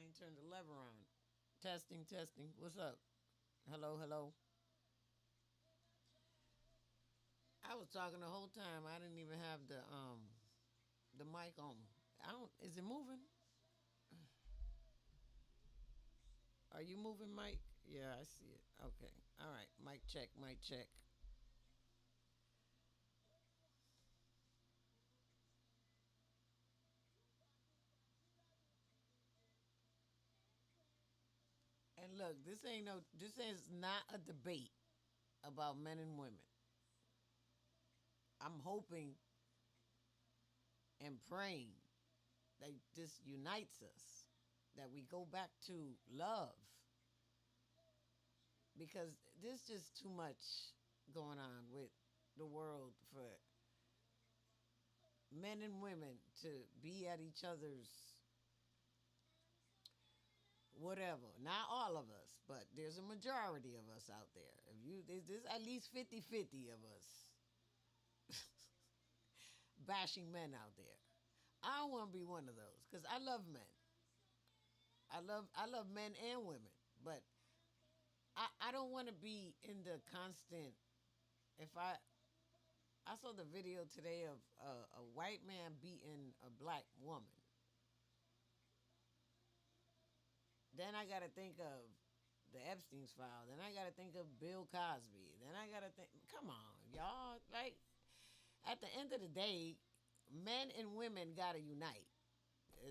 ain't turned the lever on. Testing, testing. What's up? Hello, hello. I was talking the whole time. I didn't even have the mic on. I don't. Is it moving? Are you moving, Mike? Yeah, I see it. Okay. All right. Mic check. Mic check. And look, this ain't no. This is not a debate about men and women. I'm hoping and praying that this unites us, that we go back to love, because there's just too much going on with the world for men and women to be at each other's whatever. Not all of us, but there's a majority of us out there. If you there's at least 50-50 of us bashing men out there. I don't want to be one of those because I love men. I love men and women, but I don't want to be in the constant. If I saw the video today of a white man beating a black woman, then I got to think of the Epstein's file. Then I got to think of Bill Cosby. Then I got to think. Come on, y'all. Like at the end of the day, men and women got to unite.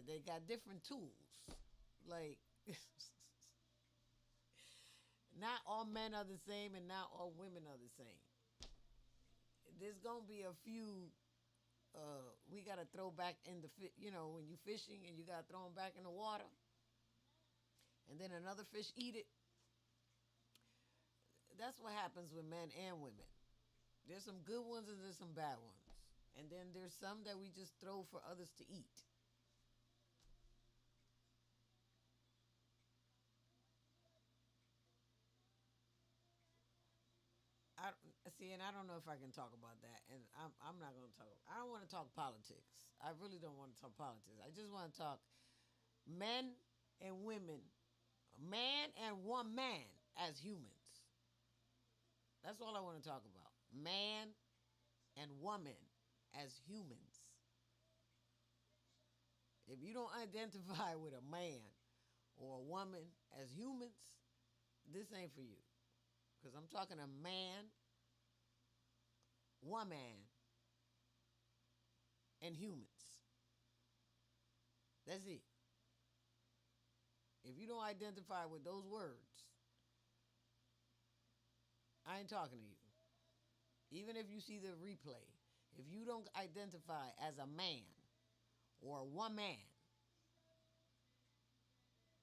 They got different tools. Like, not all men are the same and not all women are the same. There's going to be a few we got to throw back in the, when you fishing and you got to throw them back in the water and then another fish eat it. That's what happens with men and women. There's some good ones and there's some bad ones. And then there's some that we just throw for others to eat. I see, and I don't know if I can talk about that, and I'm not going to talk. I don't want to talk politics. I really don't want to talk politics. I just want to talk men and women, a man and one man as humans. That's all I want to talk about. Man and woman as humans. If you don't identify with a man or a woman as humans, this ain't for you. Because I'm talking a man, woman, and humans. That's it. If you don't identify with those words, I ain't talking to you. Even if you see the replay, if you don't identify as a man or a woman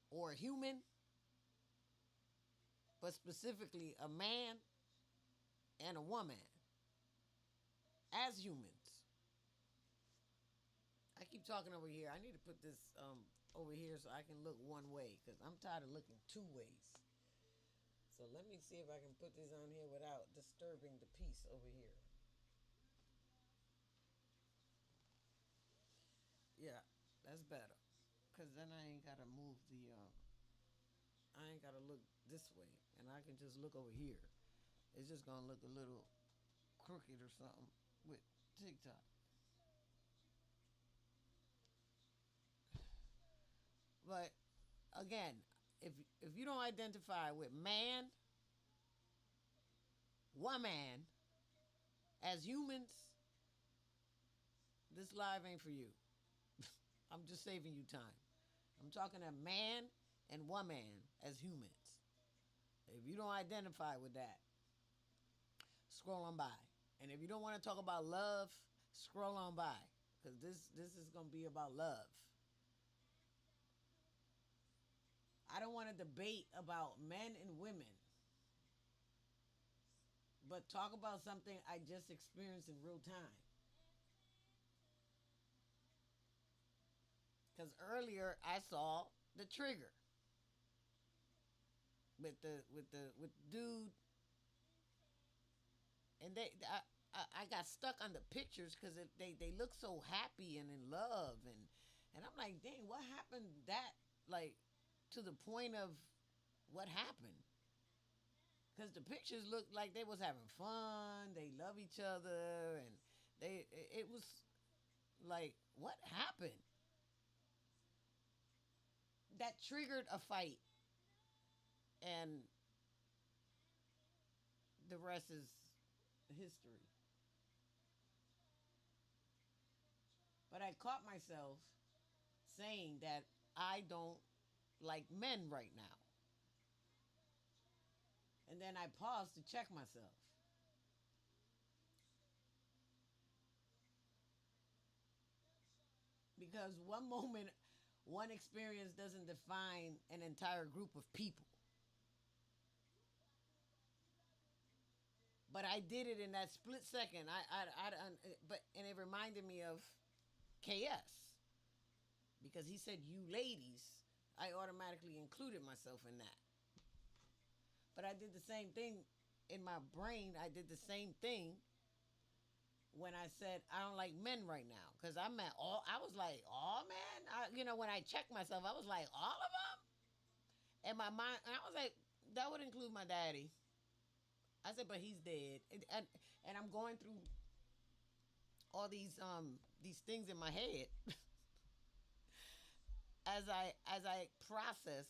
or a human, but specifically a man and a woman as humans. I keep talking over here. I need to put this over here so I can look one way because I'm tired of looking two ways. So let me see if I can put this on here without disturbing the piece over here. Yeah, that's better. Because then I ain't got to move I ain't got to look this way. And I can just look over here. It's just going to look a little crooked or something with TikTok. But again, if you don't identify with man, woman as humans, this live ain't for you. I'm just saving you time. I'm talking a man and woman as humans. If you don't identify with that, scroll on by. And if you don't want to talk about love, scroll on by. Because this is going to be about love. I don't want to debate about men and women, but talk about something I just experienced in real time. Because earlier I saw the trigger with dude, and I got stuck on the pictures because they look so happy and in love, and I'm like, dang, what happened? That like to the point of what happened. Because the pictures looked like they was having fun. They love each other, and it was like, what happened? That triggered a fight, and the rest is history. But I caught myself saying that I don't like men right now. And then I paused to check myself. Because one moment, one experience doesn't define an entire group of people. But I did it in that split second. But and it reminded me of KS because he said you ladies. I automatically included myself in that. But I did the same thing in my brain. I did the same thing when I said I don't like men right now because I'm at all. I was like, oh man, when I checked myself, I was like, all of them. And my mind, and I was like, that would include my daddy. I said, but he's dead, and I'm going through all these things in my head as I process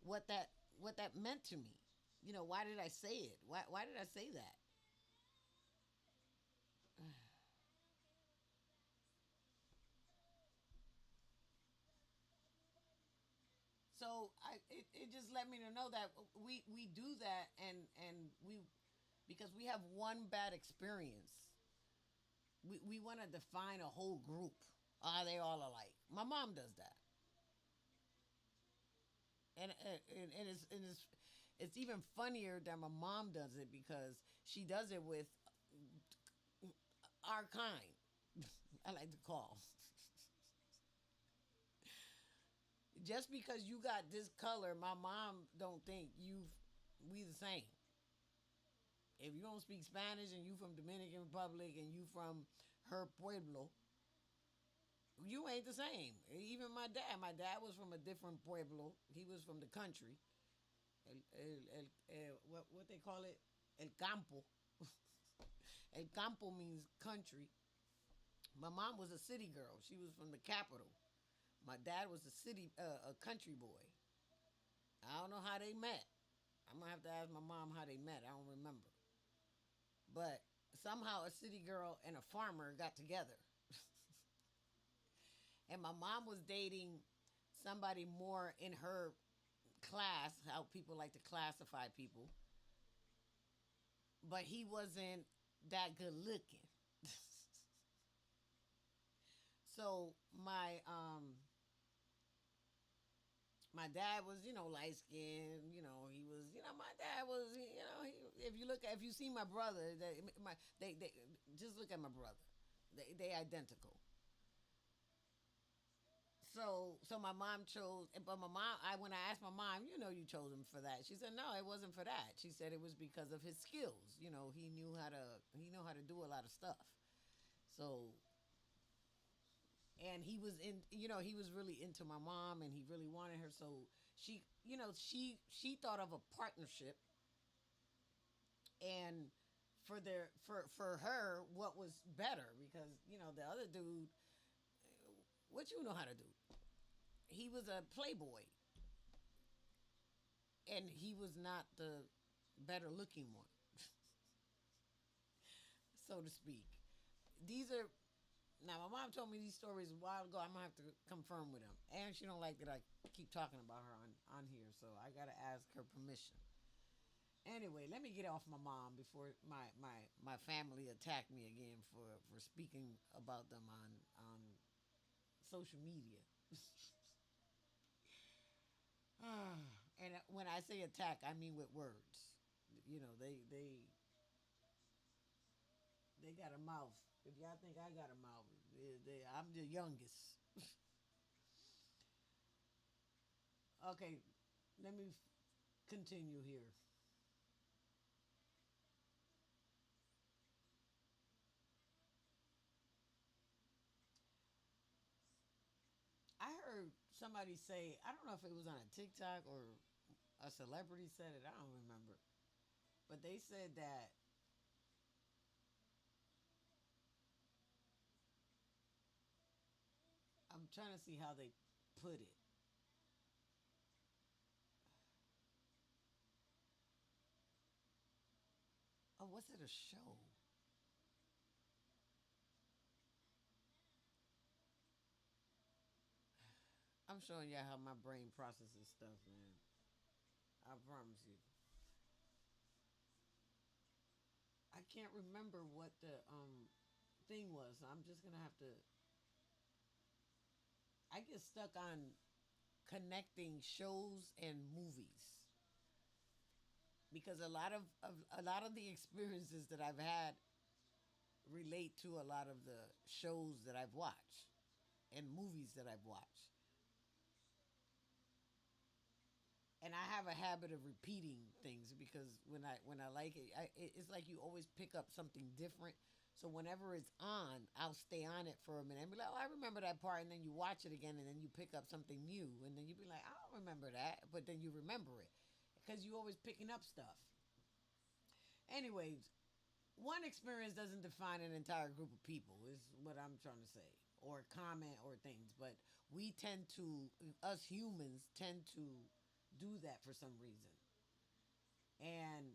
what that meant to me. Why did I say it? Why did I say that? So it just let me to know that we do that, and we because we have one bad experience, we want to define a whole group. Are they all alike? My mom does that, and it's even funnier that my mom does it because she does it with our kind. I like to call. Just because you got this color, my mom don't think we the same. If you don't speak Spanish and you from Dominican Republic and you from her pueblo, you ain't the same. Even my dad. My dad was from a different pueblo. He was from the country. What they call it? El campo. El campo means country. My mom was a city girl. She was from the capital. My dad was a country boy. I don't know how they met. I'm gonna have to ask my mom how they met. I don't remember. But somehow a city girl and a farmer got together. And my mom was dating somebody more in her class, how people like to classify people, but he wasn't that good looking. So my dad was, light skinned. He was, my dad was, if you see my brother, they just look at my brother. They identical. So my mom chose, but my mom, when I asked my mom, you chose him for that. She said no, it wasn't for that. She said it was because of his skills. He knew how to do a lot of stuff. So and he was he was really into my mom and he really wanted her. So she thought of a partnership, and for her, what was better, because the other dude, what you know how to do, he was a playboy, and he was not the better looking one, so to speak. These are Now, my mom told me these stories a while ago. I'm gonna have to confirm with them, and she don't like that I keep talking about her on here, so I gotta ask her permission. Anyway, let me get off my mom before my family attack me again for speaking about them on social media. And when I say attack, I mean with words. They got a mouth. If y'all think I got a mouth, I'm the youngest. Okay, let me continue here. I heard somebody say, I don't know if it was on a TikTok or a celebrity said it, I don't remember. But they said that I'm trying to see how they put it. Oh, was it a show? I'm showing you how my brain processes stuff, man. I promise you. I can't remember what the thing was. So I'm just gonna have to. I get stuck on connecting shows and movies because a lot of the experiences that I've had relate to a lot of the shows that I've watched and movies that I've watched. And I have a habit of repeating things because when I like it, it's like you always pick up something different. So whenever it's on, I'll stay on it for a minute and be like, "Oh, I remember that part," and then you watch it again, and then you pick up something new, and then you be like, "I don't remember that," but then you remember it because you always picking up stuff. Anyways, one experience doesn't define an entire group of people. Is what I'm trying to say, or comment or things. But we tend to, us humans, tend to do that for some reason. And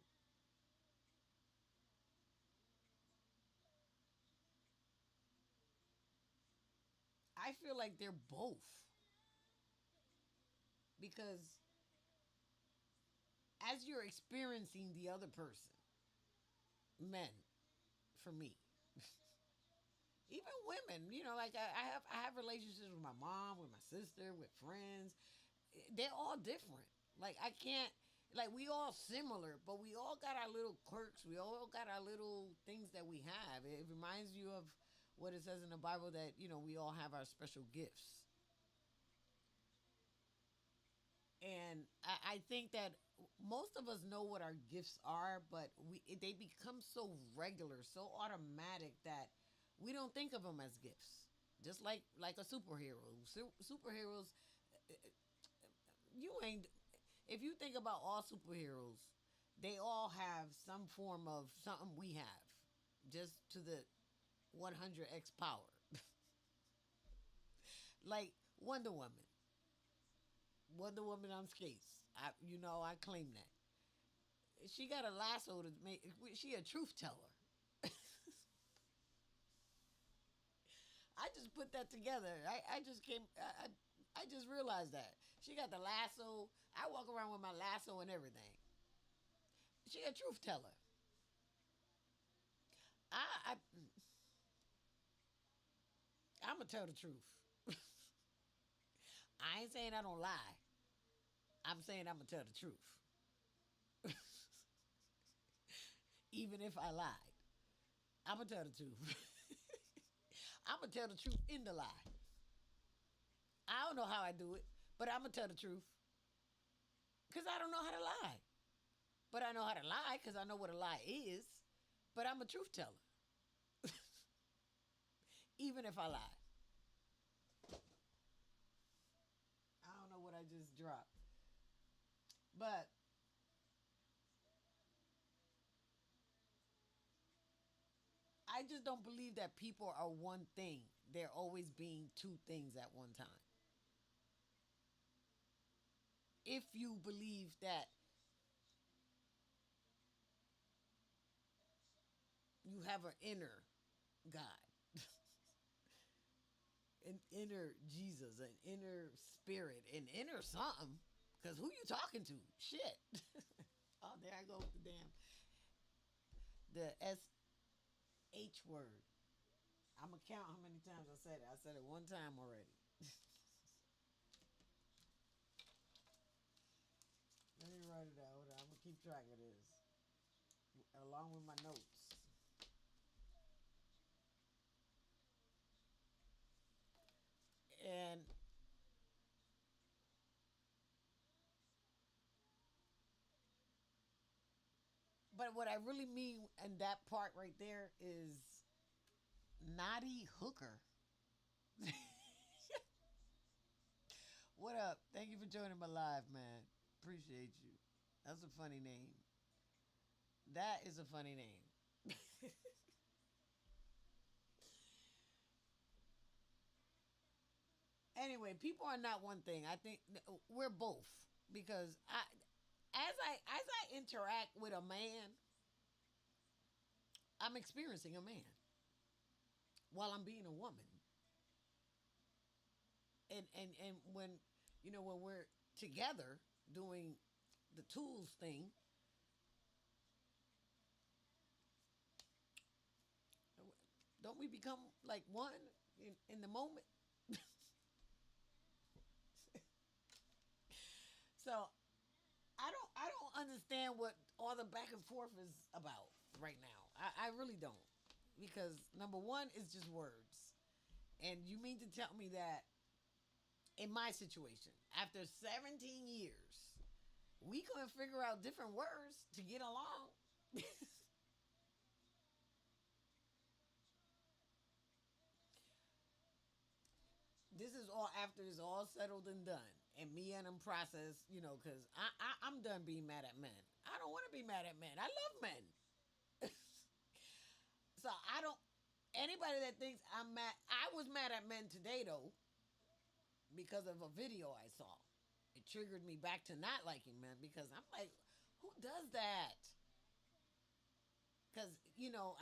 I feel like they're both because as you're experiencing the other person, men, for me, even women, like I have relationships with my mom, with my sister, with friends. They're all different. Like I can't like we all similar, but we all got our little quirks. We all got our little things that we have. It reminds you of what it says in the Bible that we all have our special gifts. And I think that most of us know what our gifts are, but they become so regular, so automatic that we don't think of them as gifts. Just like a superhero. Superheroes, you ain't. If you think about all superheroes, they all have some form of something we have, just to the 100x power. Like Wonder Woman. Wonder Woman on skates. I claim that. She got a lasso to make. She a truth teller. I just put that together. I just came. I just realized that she got the lasso. I walk around with my lasso and everything. She a truth teller. I I'm gonna tell the truth. I ain't saying I don't lie. I'm saying I'm gonna tell the truth, even if I lied. I'm gonna tell the truth. I'm gonna tell the truth in the lie. I don't know how I do it, but I'm gonna tell the truth because I don't know how to lie. But I know how to lie because I know what a lie is. But I'm a truth teller, even if I lie. I don't know what I just dropped, but I just don't believe that people are one thing. They're always being two things at one time. If you believe that you have an inner God, an inner Jesus, an inner spirit, an inner something, because who you talking to? Shit. Oh, there I go with the SH word. I'm gonna count how many times I said it. I said it one time already. Let me write it out. I'm gonna keep track of this along with my notes. And but what I really mean in that part right there is naughty hooker. What up? Thank you for joining my live, man. Appreciate you. That's a funny name. That is a funny name. Anyway, people are not one thing. I think we're both because as I interact with a man, I'm experiencing a man while I'm being a woman. And when when we're together doing the tools thing, don't we become like one in the moment? So I don't understand what all the back and forth is about right now. I really don't. Because number one is just words. And you mean to tell me that in my situation, after 17 years, we couldn't figure out different words to get along? This is all after it's all settled and done. And me and him process, because I'm done being mad at men. I don't want to be mad at men. I love men. So I don't. Anybody that thinks I'm mad, I was mad at men today though because of a video I saw. It triggered me back to not liking men because I'm like, who does that? Because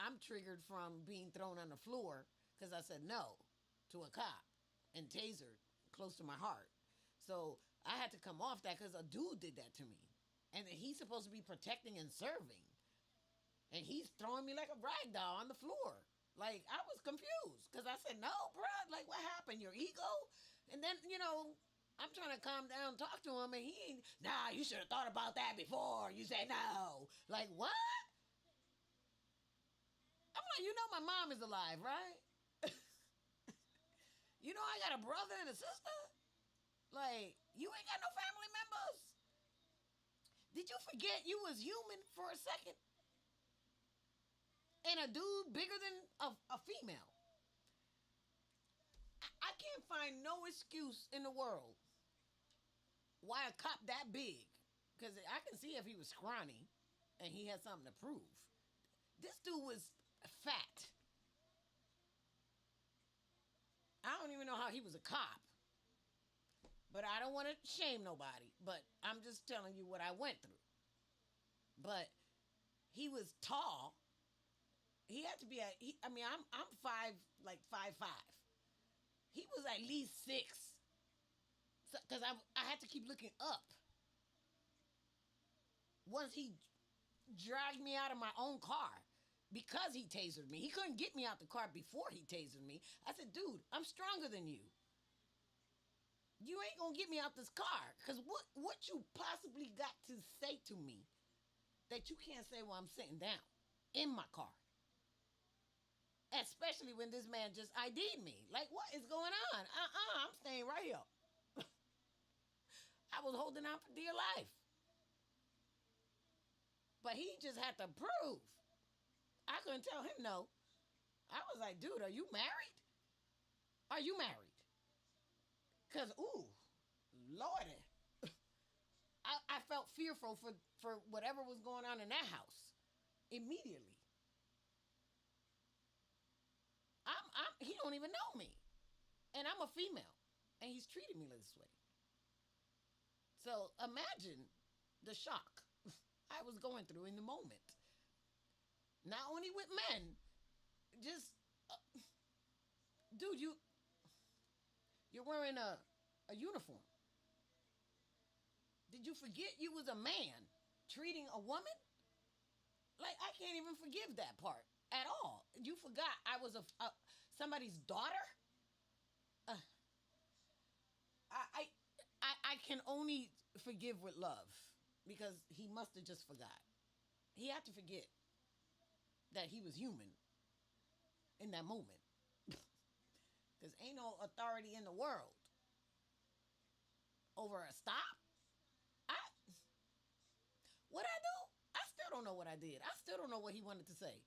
I'm triggered from being thrown on the floor because I said no to a cop and tasered close to my heart. So I had to come off that because a dude did that to me, and he's supposed to be protecting and serving, and he's throwing me like a rag doll on the floor. Like, I was confused because I said, no, bro, like, what happened? Your ego? And then, I'm trying to calm down, talk to him, and he ain't, nah, you should have thought about that before. You said no. Like, what? I'm like, my mom is alive, right? I got a brother and a sister. Like, you ain't got no family members. Did you forget you was human for a second? And a dude bigger than a female. I can't find no excuse in the world why a cop that big, because I can see if he was scrawny and he had something to prove. This dude was fat. I don't even know how he was a cop. But I don't want to shame nobody. But I'm just telling you what I went through. But he was tall. He had to be I'm five, like 5'5". He was at least 6. Because I had to keep looking up. Once he dragged me out of my own car because he tasered me. He couldn't get me out the car before he tasered me. I said, dude, I'm stronger than you. You ain't gonna get me out this car. Because what you possibly got to say to me that you can't say while I'm sitting down in my car? Especially when this man just ID'd me. Like, what is going on? I'm staying right here. I was holding on for dear life. But he just had to prove. I couldn't tell him no. I was like, dude, are you married? Are you married? Because, ooh, Lordy. I felt fearful for whatever was going on in that house immediately. He don't even know me. And I'm a female. And he's treating me this way. So imagine the shock I was going through in the moment. Not only with men, just, dude, you're wearing a uniform. Did you forget you was a man treating a woman? Like, I can't even forgive that part at all. You forgot I was somebody's daughter? Uh, I, I can only forgive with love because he must have just forgot. He had to forget that he was human in that moment. Because ain't no authority in the world over a stop. I What I do? I still don't know what I did. I still don't know what he wanted to say.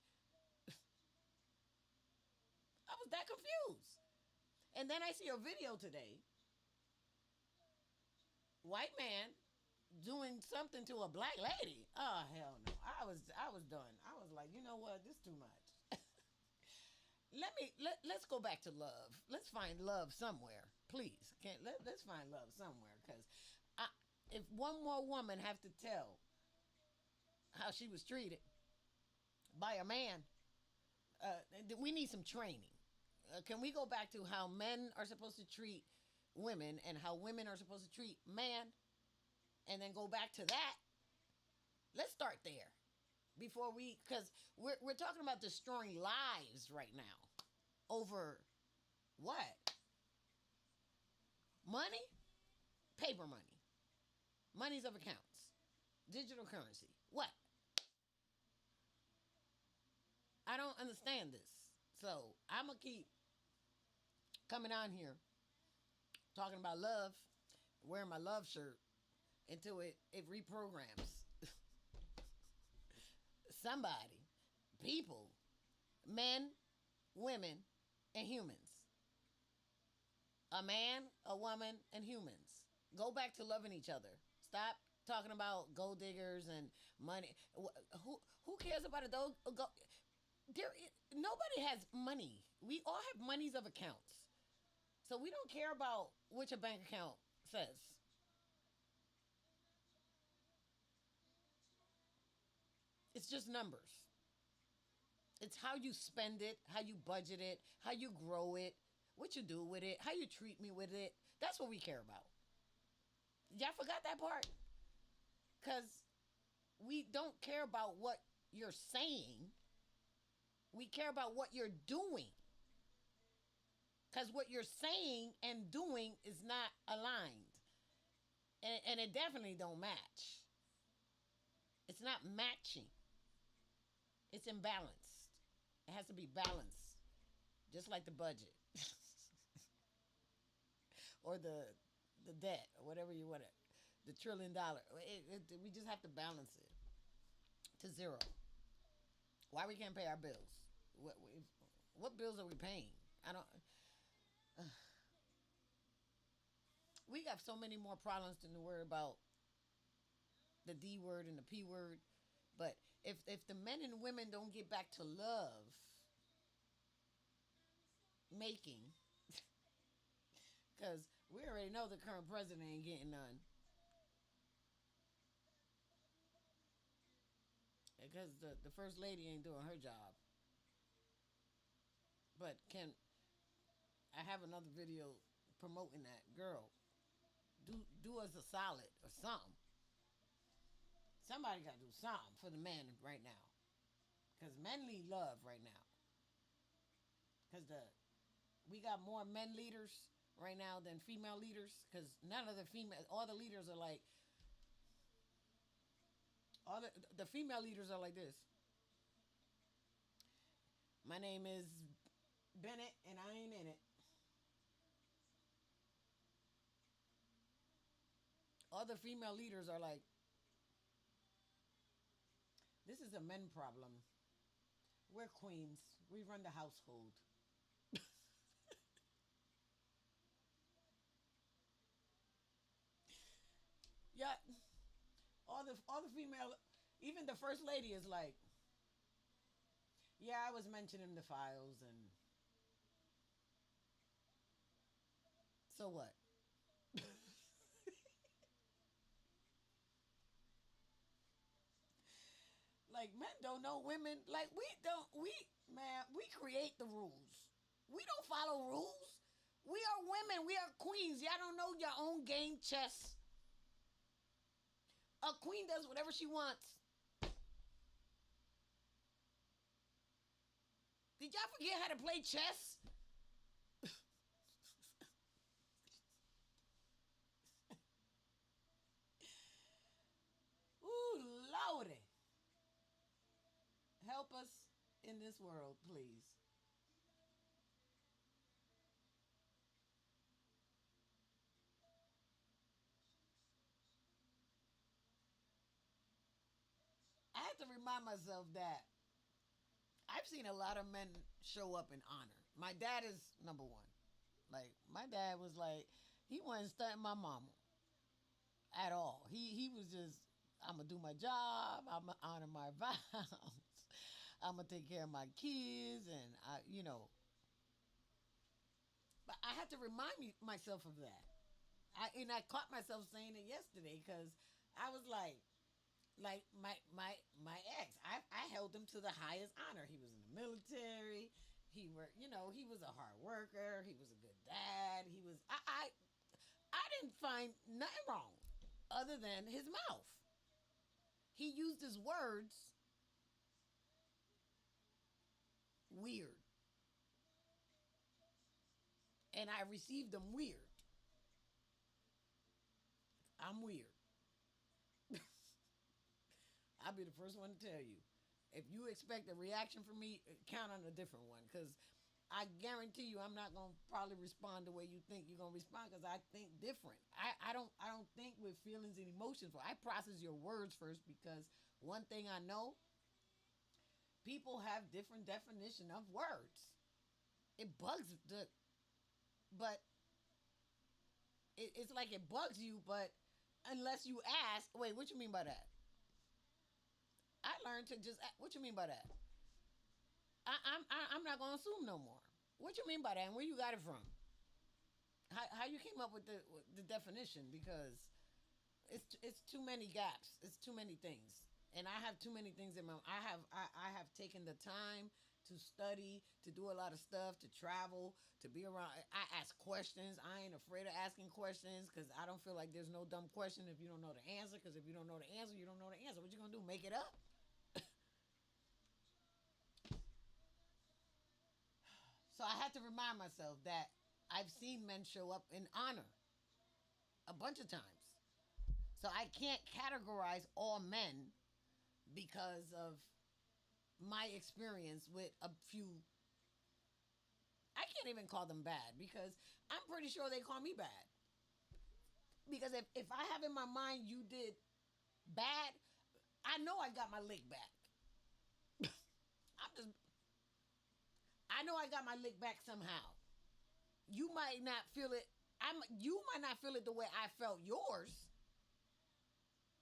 I was that confused. And then I see a video today white man doing something to a black lady. Oh hell no! I was done. I was like, you know what? This too much. Let's go back to love. Let's find love somewhere, please. Let's find love somewhere because if one more woman have to tell how she was treated by a man, we need some training. Can we go back to how men are supposed to treat women and how women are supposed to treat man, and then go back to that? Let's start there before because we're talking about destroying lives right now over what? Money, paper money, monies of accounts, digital currency. What? I don't understand this. So I'm gonna keep coming on here talking about love, wearing my love shirt until it reprograms somebody, people, men, women, and humans. A man, a woman, and humans. Go back to loving each other. Stop talking about gold diggers and money. Who cares about it though? Nobody has money. We all have monies of accounts. So we don't care about which a bank account says. It's just numbers. It's how you spend it, how you budget it, how you grow it, what you do with it, how you treat me with it. That's what we care about. Y'all forgot that part? Because we don't care about what you're saying. We care about what you're doing. Because what you're saying and doing is not aligned. And it definitely don't match. It's not matching. It's imbalanced. It has to be balanced. Just like the budget. Or the debt, or whatever you want it. The $1 trillion. We just have to balance it to zero. Why we can't pay our bills? What bills are we paying? I don't. We got so many more problems than to worry about the D word and the P word. But if the men and women don't get back to love making, because we already know the current president ain't getting none. Because the first lady ain't doing her job. But I have another video promoting that. Girl, do us a solid or something. Somebody got to do something for the men right now. Because men need love right now. Because we got more men leaders right now than female leaders. Because none of the all the leaders are like, all the female leaders are like this. My name is Bennett and I ain't in it. All the female leaders are like, this is a men problem. We're queens. We run the household. Yeah, all the female, even the first lady is like, yeah, I was mentioning the files and so what? Like men don't know women. Like we create the rules. We don't follow rules. We are women. We are queens. Y'all don't know your own game chess. A queen does whatever she wants. Did y'all forget how to play chess? Ooh, Lordy. Help us in this world, please. I have to remind myself that I've seen a lot of men show up in honor. My dad is number one. Like, my dad was like, he wasn't stunting my mama. at all. He was just, I'm gonna do my job. I'm gonna honor my vows. I'm gonna take care of my kids, and But I had to remind myself of that. I caught myself saying it yesterday because I was like my ex. I held him to the highest honor. He was in the military. He worked. He was a hard worker. He was a good dad. He was. I didn't find nothing wrong, other than his mouth. He used his words weird, and I received them weird. I'm weird. I'll be the first one to tell you. If you expect a reaction from me, count on a different one. Because I guarantee you, I'm not gonna probably respond the way you think you're gonna respond. Because I think different. I don't think with feelings and emotions. I process your words first. Because one thing I know, people have different definition of words. It bugs but it's like it bugs you. But unless you ask, wait, what you mean by that? I learned to just. What you mean by that? I'm not gonna assume no more. What you mean by that? And where you got it from? How you came up with the definition? Because it's too many gaps. It's too many things, and I have too many things in my. I have taken the time to study, to do a lot of stuff, to travel, to be around. I ask questions. I ain't afraid of asking questions because I don't feel like there's no dumb question if you don't know the answer. Because if you don't know the answer, you don't know the answer. What you gonna do? Make it up? So I had to remind myself that I've seen men show up in honor a bunch of times. So I can't categorize all men because of my experience with a few. I can't even call them bad because I'm pretty sure they call me bad. Because if I have in my mind you did bad, I know I got my lick back. I'm just I know I got my lick back somehow. You might not feel it. You might not feel it the way I felt yours,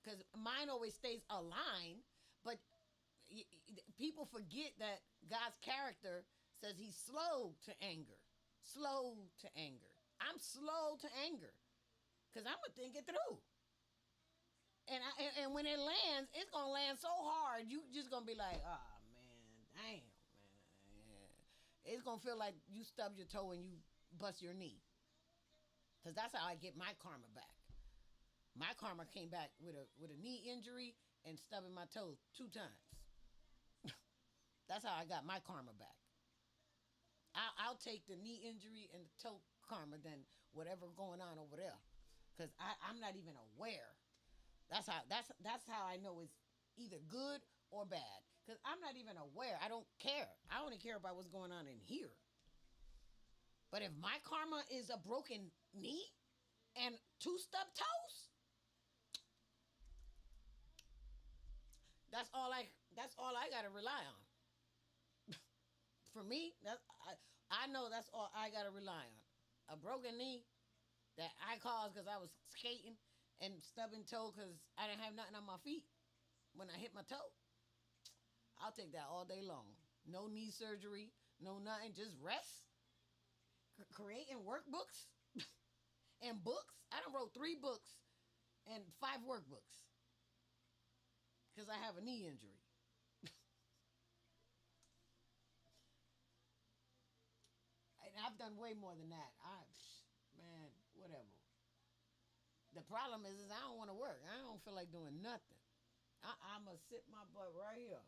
because mine always stays aligned. But people forget that God's character says He's slow to anger, slow to anger. I'm slow to anger, because I'm gonna think it through. And when it lands, it's gonna land so hard. You just gonna be like, oh man, damn, man. Yeah. It's gonna feel like you stubbed your toe and you bust your knee. Cause that's how I get my karma back. My karma came back with a knee injury and stubbing my toe 2 times. That's how I got my karma back. I'll take the knee injury and the toe karma than whatever going on over there, cause I'm not even aware. That's how I know it's either good or bad. Cause I'm not even aware. I don't care. I only care about what's going on in here. But if my karma is a broken knee and 2 stubbed toes, that's all I gotta rely on. For me, I know that's all I gotta rely on. A broken knee that I caused because I was skating, and stubbing toe because I didn't have nothing on my feet when I hit my toe. I'll take that all day long. No knee surgery, no nothing, just rest. Creating workbooks and books. I done wrote 3 books and 5 workbooks because I have a knee injury. And I've done way more than that. Man, whatever. The problem is I don't want to work. I don't feel like doing nothing. I'm going to sit my butt right here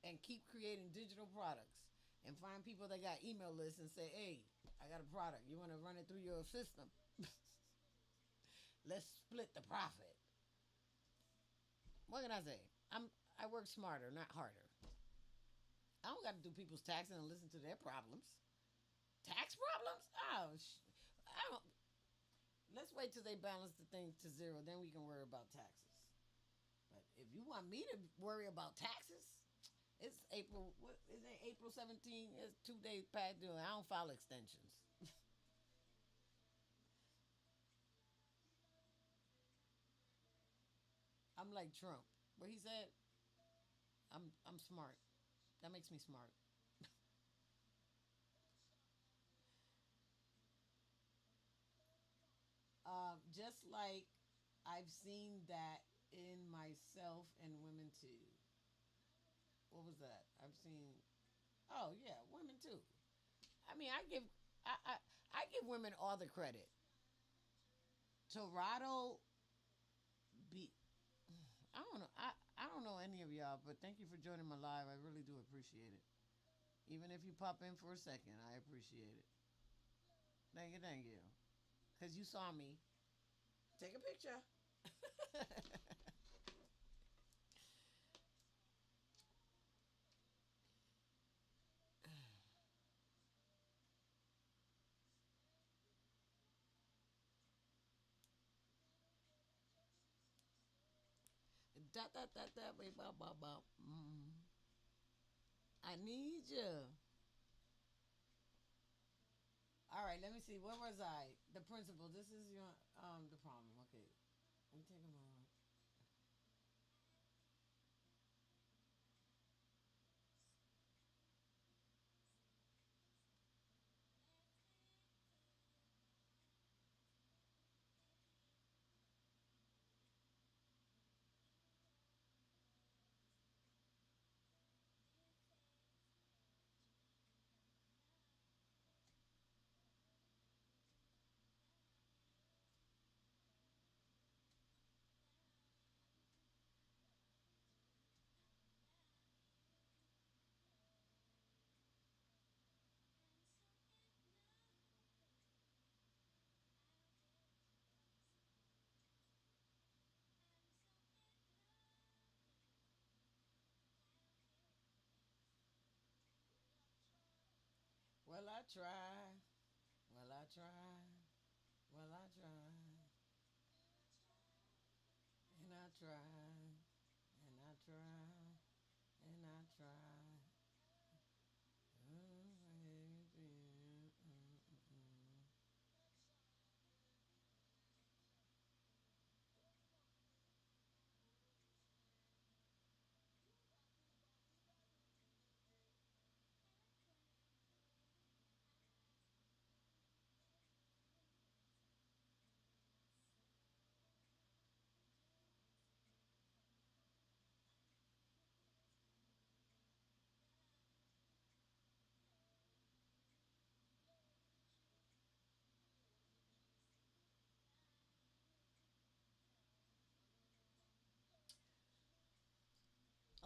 and keep creating digital products and find people that got email lists and say, hey, I got a product. You want to run it through your system? Let's split the profit. What can I say? I work smarter, not harder. I don't got to do people's taxes and listen to their problems. Tax problems? Oh, I don't. Let's wait till they balance the thing to 0. Then we can worry about taxes. But if you want me to worry about taxes, it's April. What is it? April 17th. It's 2 days past due. I don't file extensions. I'm like Trump. What he said? I'm smart. That makes me smart. Just like I've seen that in myself and women too. What was that? I've seen. Oh yeah, women too. I mean, I I, I give women all the credit. Torado be. I don't know. I don't know any of y'all, but thank you for joining my live. I really do appreciate it. Even if you pop in for a second, I appreciate it. Thank you, thank you. Cause you saw me. Take a picture. Da da da da wait, ba ba ba. I need you. All right, let me see. Where was I? The principal. This is your the problem. Okay, let me take a moment. Well, I try. Well, I try. Well, I try. And I try. And I try. And I try.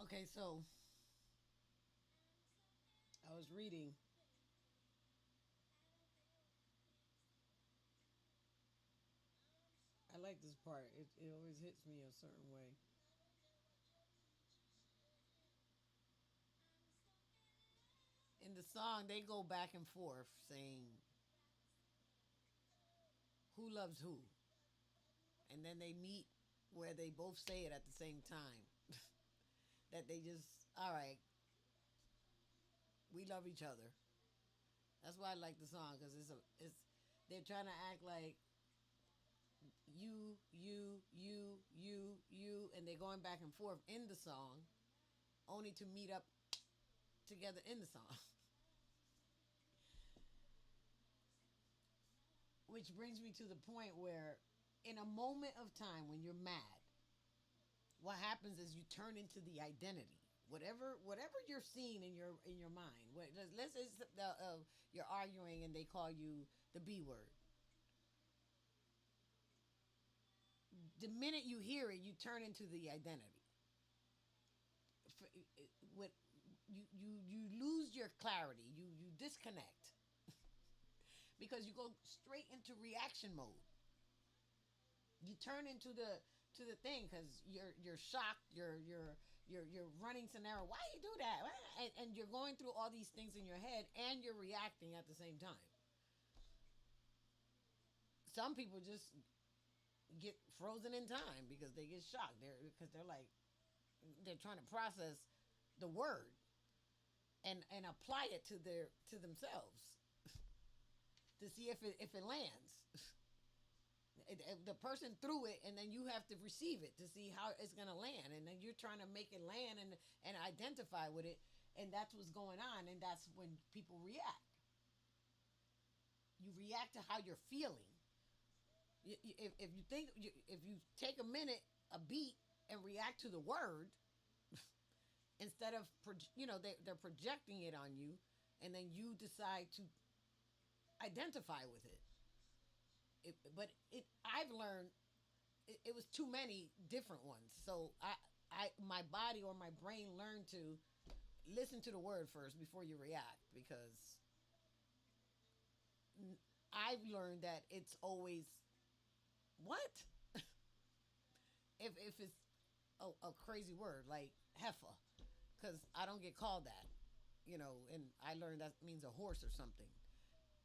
Okay, so I was reading. I like this part. It always hits me a certain way. In the song, they go back and forth saying who loves who, and then they meet where they both say it at the same time. That they just, all right, we love each other. That's why I like the song because it's they're trying to act like you, and they're going back and forth in the song, only to meet up together in the song. Which brings me to the point where, in a moment of time when you're mad, what happens is you turn into the identity. Whatever you're seeing in your mind. Let's say you're arguing and they call you the B word. The minute you hear it, you turn into the identity. With you lose your clarity. You disconnect because you go straight into reaction mode. You turn into the thing because you're shocked. You're running scenario. Why you do that? And you're going through all these things in your head and you're reacting at the same time. Some people just get frozen in time because they get shocked. They're like they're trying to process the word and apply it to themselves to see if it lands. The person threw it, and then you have to receive it to see how it's gonna land, and then you're trying to make it land and identify with it, and that's what's going on, and that's when people react. You react to how you're feeling. If you think if you take a minute, a beat, and react to the word instead of they're projecting it on you, and then you decide to identify with it. But I've learned it was too many different ones. So my body or my brain learned to listen to the word first before you react, because I've learned that it's always what if it's a crazy word like heifer, because I don't get called that, and I learned that means a horse or something,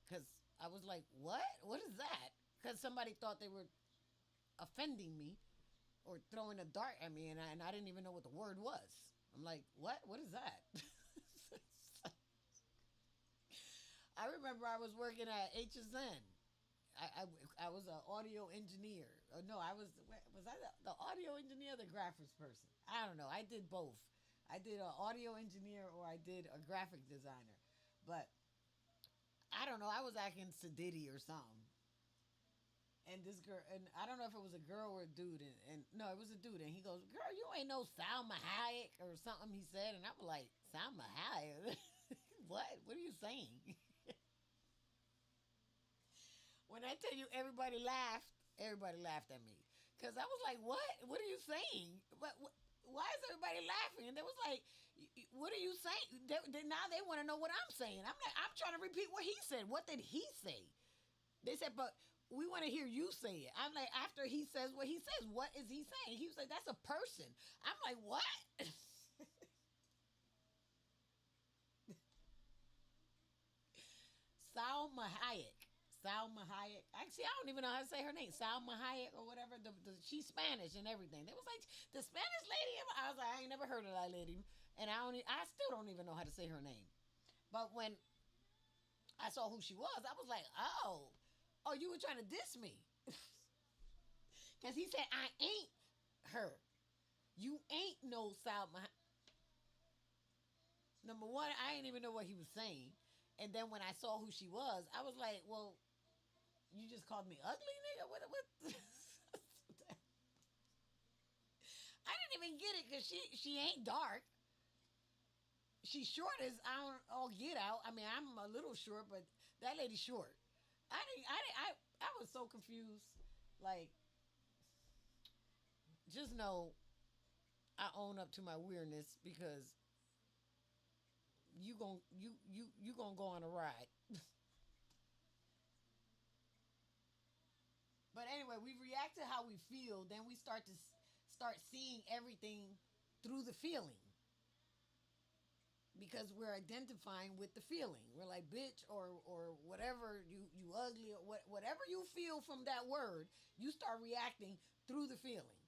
because I was like, what is that? Because somebody thought they were offending me or throwing a dart at me, and I didn't even know what the word was. I'm like, what is that? I remember I was working at HSN. I was an audio engineer. No, was I the audio engineer or the graphics person? I don't know. I did both. I did an audio engineer or I did a graphic designer. But I don't know. I was acting sedity or something. And this girl, and I don't know if it was a girl or a dude, and no, it was a dude, and he goes, "Girl, you ain't no Salma Hayek or something," he said, and I was like, "Salma Hayek? What? What are you saying?" When I tell you everybody laughed at me, because I was like, "What? What are you saying? Why is everybody laughing?" And they was like, "What are you saying?" Now they want to know what I'm saying. I'm like, I'm trying to repeat what he said. What did he say? They said, "But we want to hear you say it." I'm like, after he says what he says, what is he saying? He was like, "That's a person." I'm like, what? Salma Hayek. Salma Hayek. Actually, I don't even know how to say her name. Salma Hayek or whatever. She's Spanish and everything. They was like, the Spanish lady. I was like, I ain't never heard of that lady, and I still don't even know how to say her name. But when I saw who she was, I was like, oh, you were trying to diss me, because he said I ain't her. You ain't no Salma. Number one, I didn't even know what he was saying, and then when I saw who she was, I was like, well, you just called me ugly, nigga. What? I didn't even get it, because she ain't dark. She's short as I don't all get out. I mean, I'm a little short, but that lady's short. I was so confused. Like, just know I own up to my weirdness, because you gonna go on a ride. But anyway, we react to how we feel, then we start seeing everything through the feeling, because we're identifying with the feeling. We're like, bitch, or whatever, you ugly, or whatever you feel from that word, you start reacting through the feeling,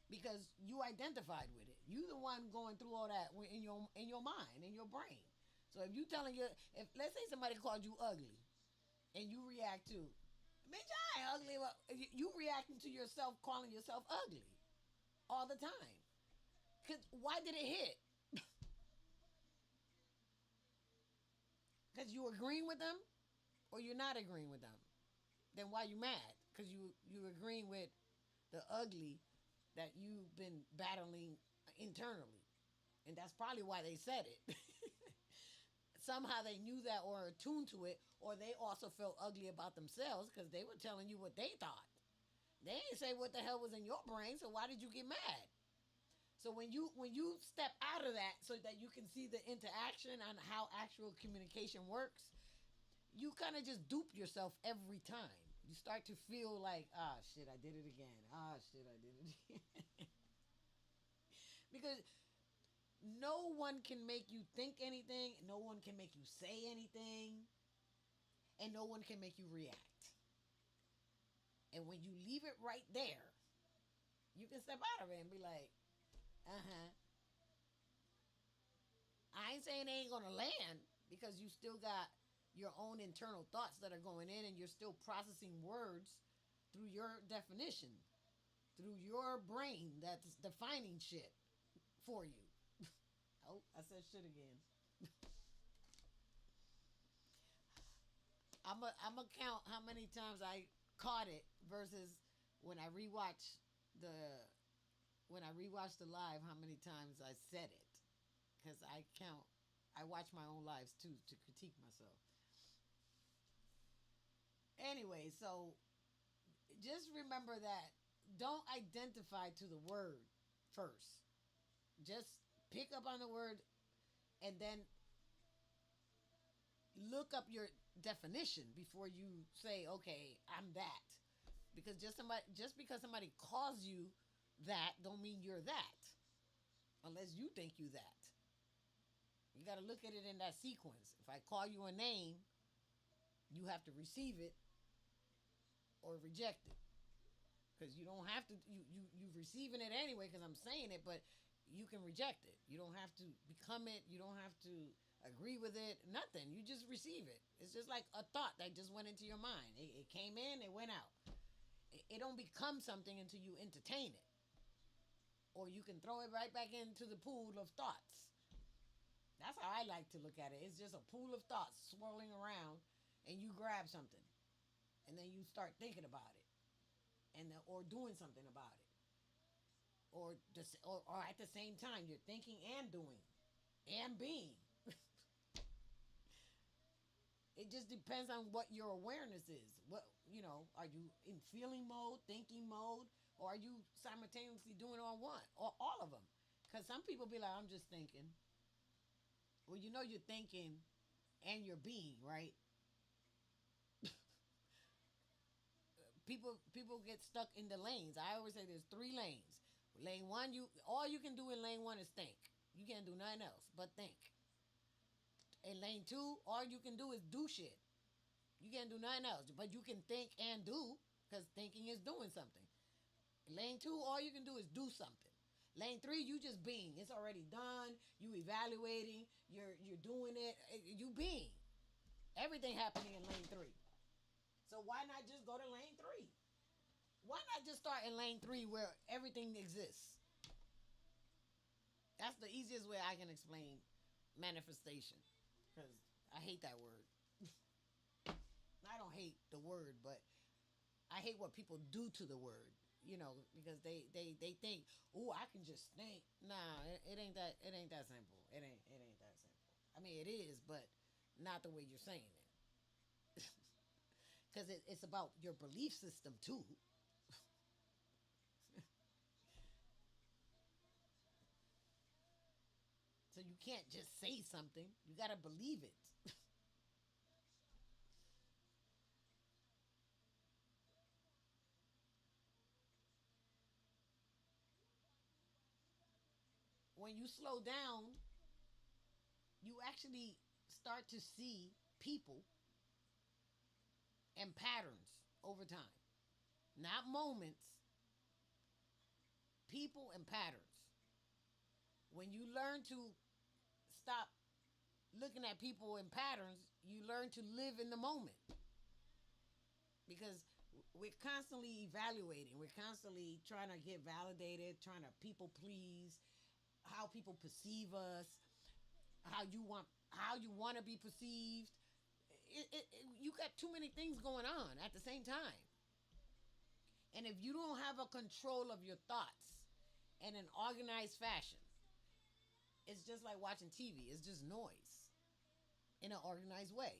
because you identified with it. You the one going through all that in your mind, in your brain. So if you telling you, if let's say somebody called you ugly, and you react to, bitch, I ain't ugly. Well, you reacting to yourself calling yourself ugly all the time. Cause why did it hit? Because you agreeing with them, or you're not agreeing with them. Then why you mad? Because you agreeing with the ugly that you've been battling internally, and that's probably why they said it. Somehow they knew that, or attuned to it, or they also felt ugly about themselves, because they were telling you what they thought. They didn't say what the hell was in your brain, so why did you get mad? So when you step out of that, so that you can see the interaction on how actual communication works, you kind of just dupe yourself every time. You start to feel like, ah, shit, I did it again. Ah, shit, I did it again. Because no one can make you think anything, no one can make you say anything, and no one can make you react. And when you leave it right there, you can step out of it and be like, uh-huh. I ain't saying they ain't gonna land, because you still got your own internal thoughts that are going in, and you're still processing words through your definition, through your brain that's defining shit for you. Oh, I said shit again. I'm gonna count how many times I caught it versus when I rewatch the the live, how many times I said it, because I count. I watch my own lives too to critique myself. Anyway, so just remember that don't identify to the word first. Just pick up on the word and then look up your definition before you say, okay, I'm that. Because just because somebody calls you that don't mean you're that. Unless you think you that. You got to look at it in that sequence. If I call you a name, you have to receive it or reject it. Because you don't have to, you receiving it anyway because I'm saying it, but you can reject it. You don't have to become it. You don't have to agree with it. Nothing. You just receive it. It's just like a thought that just went into your mind. It came in, it went out. It don't become something until you entertain it. Or you can throw it right back into the pool of thoughts. That's how I like to look at it. It's just a pool of thoughts swirling around, and you grab something, and then you start thinking about it, and or doing something about it, or at the same time you're thinking and doing, and being. It just depends on what your awareness is. What are you in feeling mode, thinking mode, or are you simultaneously doing all one or all of them? Because some people be like, I'm just thinking. Well, you're thinking and you're being, right? People get stuck in the lanes. I always say there's 3 lanes. Lane one, all you can do in lane one is think. You can't do nothing else but think. In lane two, all you can do is do shit. You can't do nothing else, but you can think and do because thinking is doing something. Lane two, all you can do is do something. Lane three, you just being. It's already done. You evaluating. You're doing it. You being. Everything happening in lane three. So why not just go to lane three? Why not just start in lane three where everything exists? That's the easiest way I can explain manifestation. Because I hate that word. I don't hate the word, but I hate what people do to the word. Because they think, oh, I can just think. Nah, it ain't that. It ain't that simple. It ain't that simple. I mean, it is, but not the way you're saying it. Because it's about your belief system too. So you can't just say something. You got to believe it. When you slow down, you actually start to see people and patterns over time. Not moments, people and patterns. When you learn to stop looking at people and patterns, you learn to live in the moment. Because we're constantly evaluating, we're constantly trying to get validated, trying to people please, how people perceive us, how you want to be perceived. You got too many things going on at the same time. And if you don't have a control of your thoughts in an organized fashion, it's just like watching TV. It's just noise in an organized way.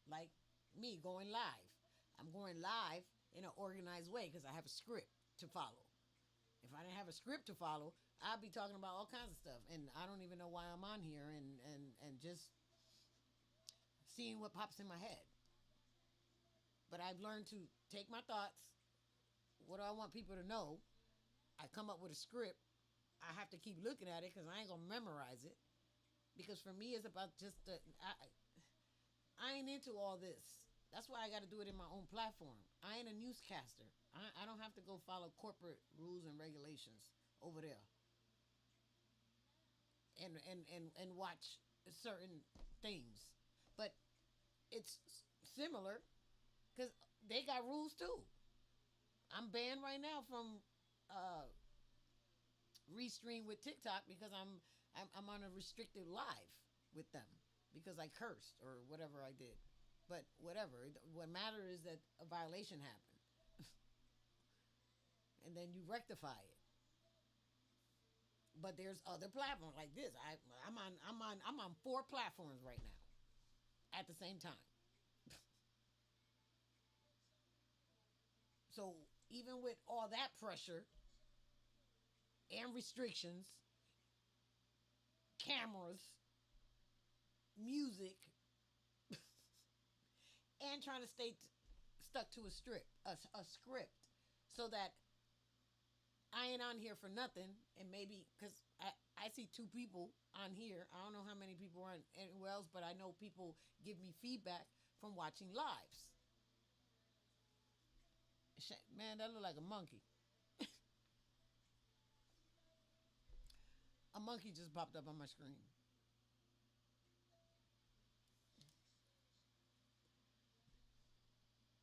Like me going live. I'm going live in an organized way because I have a script to follow. If I didn't have a script to follow, I'd be talking about all kinds of stuff. And I don't even know why I'm on here and just seeing what pops in my head. But I've learned to take my thoughts. What do I want people to know? I come up with a script. I have to keep looking at it because I ain't going to memorize it. Because for me, it's about just I ain't into all this. That's why I got to do it in my own platform. I ain't a newscaster. I don't have to go follow corporate rules and regulations over there and watch certain things. But it's similar because they got rules too. I'm banned right now from uh, Restream with TikTok because I'm on a restricted live with them because I cursed or whatever I did. But whatever. What matters is that a violation happened, and then you rectify it. But there's other platforms like this. I'm on 4 platforms right now at the same time. So even with all that pressure and restrictions, cameras, music, and trying to stay stuck to a script, so that I ain't on here for nothing. And maybe because I see 2 people on here. I don't know how many people are on anywhere else, but I know people give me feedback from watching lives. Man, that look like a monkey. A monkey just popped up on my screen.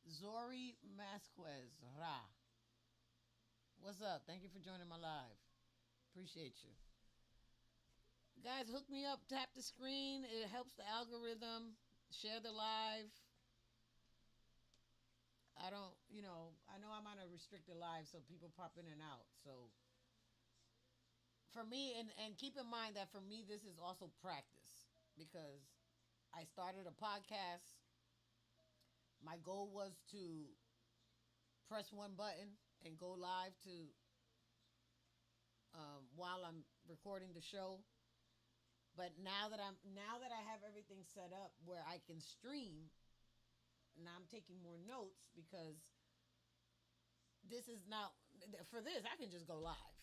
Zori Masquez Ra. What's up? Thank you for joining my live. Appreciate you. Guys, hook me up. Tap the screen. It helps the algorithm. Share the live. I don't, I know I'm on a restricted live, so people pop in and out. So for me, and keep in mind that for me, this is also practice because I started a podcast. My goal was to press one button and go live to while I'm recording the show. But now that I have everything set up where I can stream, now I'm taking more notes because this is not for this. I can just go live,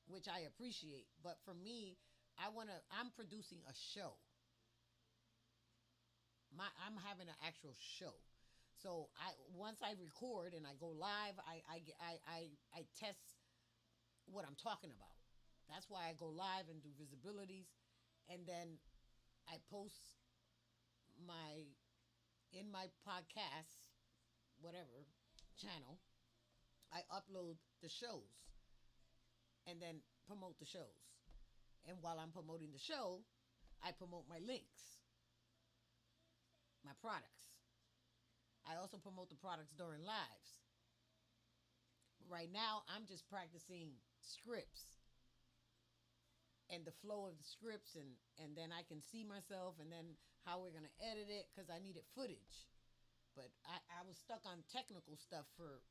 which I appreciate. But for me, I'm producing a show. I'm having an actual show. So once I record and I go live, I test what I'm talking about. That's why I go live and do visibilities, and then I post my in my podcast, whatever channel. I upload the shows and then promote the shows. And while I'm promoting the show, I promote my links, my products. I also promote the products during lives. Right now, I'm just practicing scripts and the flow of the scripts, and then I can see myself, and then how we're going to edit it because I needed footage. But I was stuck on technical stuff for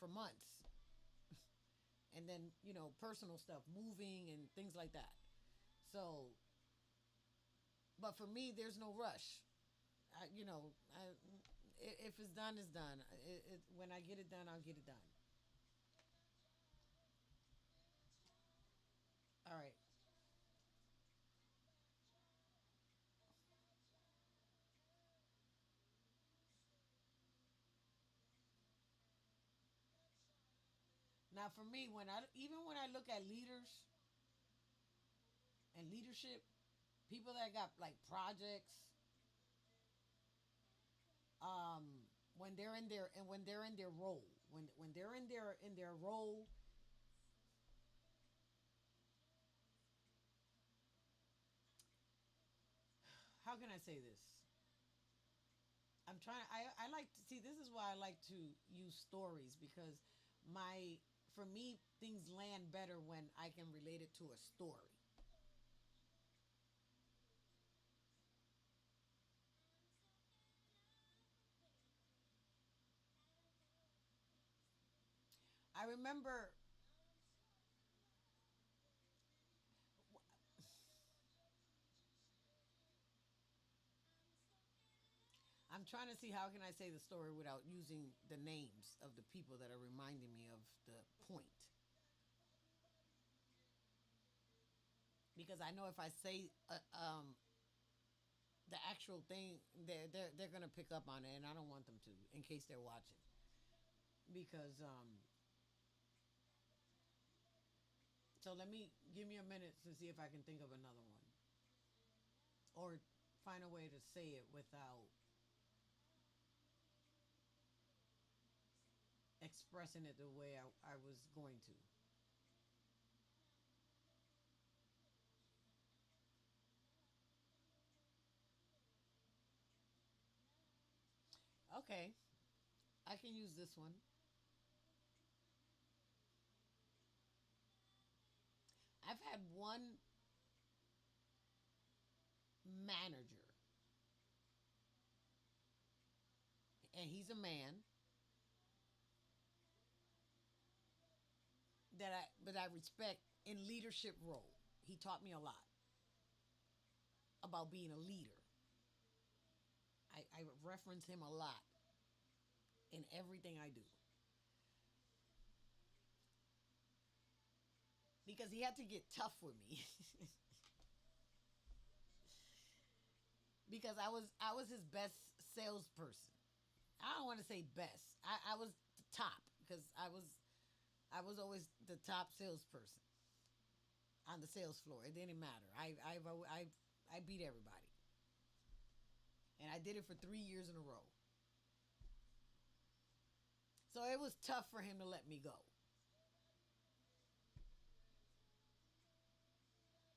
months. And then, personal stuff, moving and things like that. So, but for me, there's no rush. If it's done, it's done. When I get it done, I'll get it done. All right. Now, for me, when I look at leaders and leadership, people that got like projects, when they're in their role, when they're in their role, how can I say this? I like to see, this is why I like to use stories because my for me things land better when I can relate it to a story. I remember I'm trying to see how can I say the story without using the names of the people that are reminding me of the point. Because I know if I say the actual thing, they're gonna pick up on it, and I don't want them to in case they're watching. Because so let me give me a minute to see if I can think of another one or find a way to say it without. expressing it the way I was going to. Okay, I can use this one. I've had one manager, and he's a man that I respect in leadership role. He taught me a lot about being a leader. I reference him a lot in everything I do because he had to get tough with me because I was his best salesperson. I don't want to say best. I was the top because I was always the top salesperson on the sales floor. It didn't matter. I beat everybody, and I did it for 3 years in a row. So it was tough for him to let me go.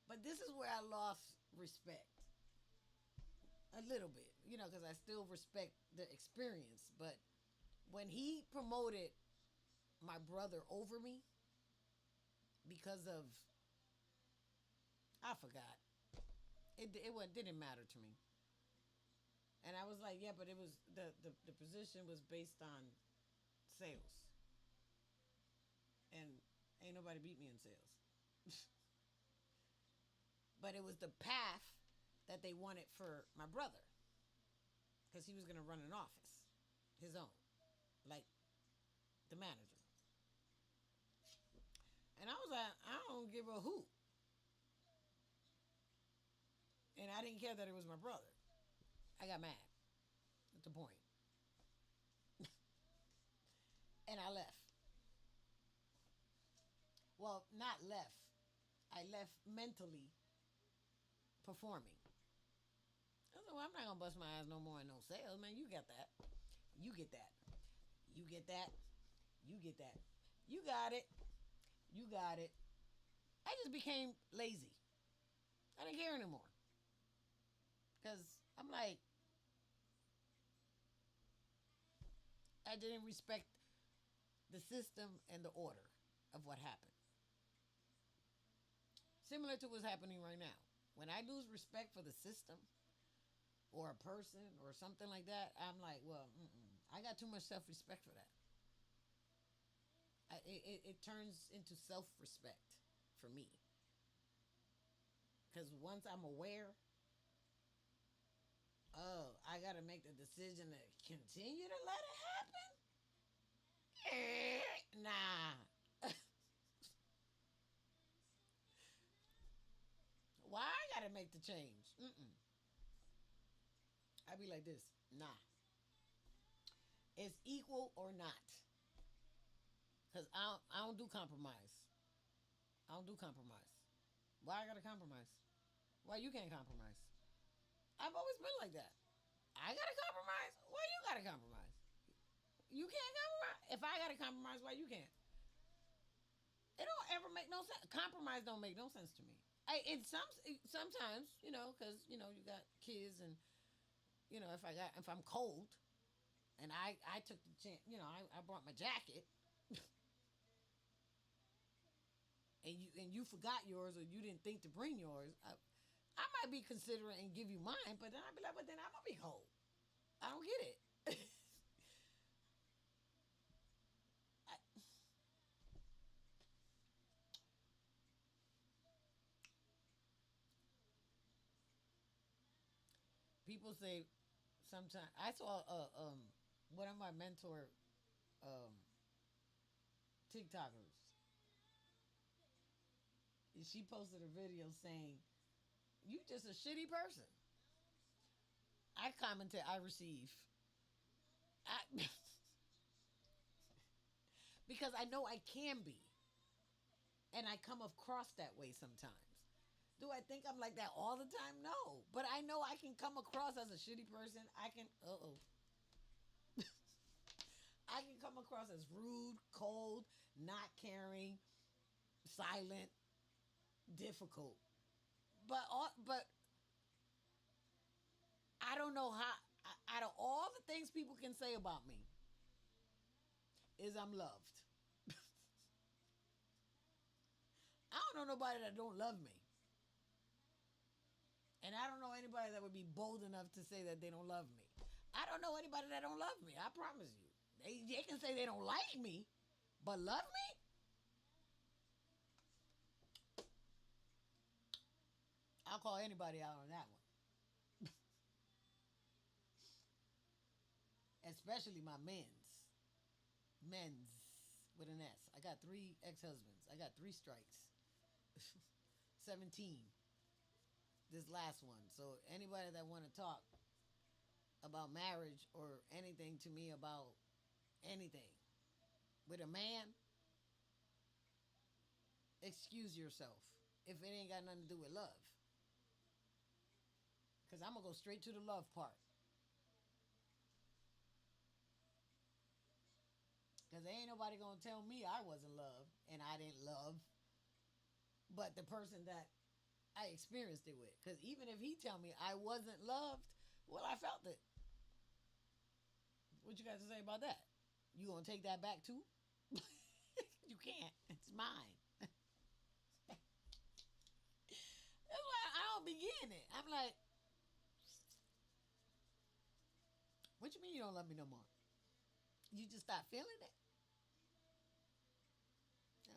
But this is where I lost respect a little bit, because I still respect the experience. But when he promoted my brother over me because of, I forgot, it didn't matter to me. And I was like, yeah, but it was the position was based on sales, and ain't nobody beat me in sales. But it was the path that they wanted for my brother because he was going to run an office, his own, like the manager. And I was like, I don't give a hoot. And I didn't care that it was my brother. I got mad at the point. And I left. Well, not left. I left mentally performing. I said, well, I'm not going to bust my ass no more in no sales, man. You got that. You get that. You get that. You get that. You got it. You got it. I just became lazy. I didn't care anymore. Because I'm like, I didn't respect the system and the order of what happened. Similar to what's happening right now. When I lose respect for the system or a person or something like that, I'm like, well, I got too much self-respect for that. It turns into self-respect for me. Because once I'm aware, oh, I got to make the decision to continue to let it happen? Nah. Why I got to make the change? I be like this. Nah. It's equal or not. Because I don't do compromise. I don't do compromise. Why I got to compromise? Why you can't compromise? I've always been like that. I got to compromise? Why you got to compromise? You can't compromise? If I got to compromise, why you can't? It don't ever make no sense. Compromise don't make no sense to me. Sometimes, because you got kids, and if I'm cold, and I took the chance, I brought my jacket, and you forgot yours, or you didn't think to bring yours. I might be considerate and give you mine, but then I'd be like, but then I'm gonna be cold. I don't get it. I, People say sometimes I saw one of my mentor um, TikTokers. She posted a video saying, "You just a shitty person." I commented, "I receive." I, because I know I can be, and I come across that way sometimes. Do I think I'm like that all the time? No, but I know I can come across as a shitty person. I can. I can come across as rude, cold, not caring, silent, difficult. But I don't know how. Out of all the things people can say about me, is I'm loved. I don't know nobody that don't love me. And I don't know anybody that would be bold enough to say that they don't love me. I don't know anybody that don't love me. I promise you. They can say they don't like me, but love me? I'll call anybody out on that one. Especially my men's. Men's with an S. I got 3 ex-husbands. I got 3 strikes. 17. This last one. So anybody that want to talk about marriage or anything to me about anything with a man, excuse yourself if it ain't got nothing to do with love. Because I'm going to go straight to the love part. Because ain't nobody going to tell me I wasn't loved and I didn't love but the person that I experienced it with. Because even if he tell me I wasn't loved, well, I felt it. What you got to say about that? You going to take that back too? You can't. It's mine. That's why I don't begin it. I'm like, what you mean you don't love me no more? You just stop feeling it?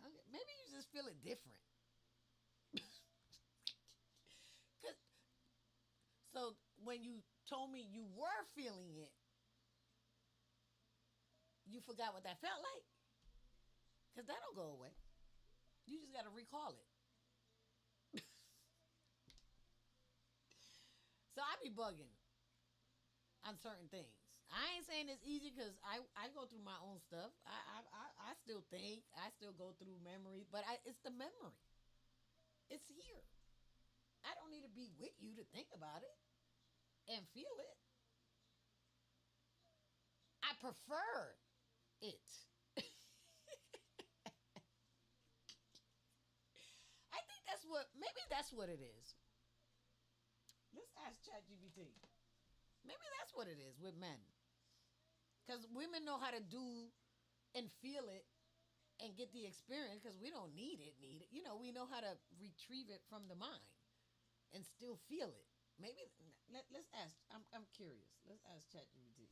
Okay. Maybe you just feel it different. So when you told me you were feeling it, you forgot what that felt like? Because that don't go away. You just got to recall it. So I be bugging on certain things. I ain't saying it's easy because I go through my own stuff. I still think. I still go through memories. But it's the memory. It's here. I don't need to be with you to think about it and feel it. I prefer it. I think maybe that's what it is. Let's ask ChatGPT. Maybe that's what it is with men. Because women know how to do and feel it and get the experience because we don't need it. We know how to retrieve it from the mind and still feel it. Maybe let's ask. I'm curious. Let's ask ChatGPT.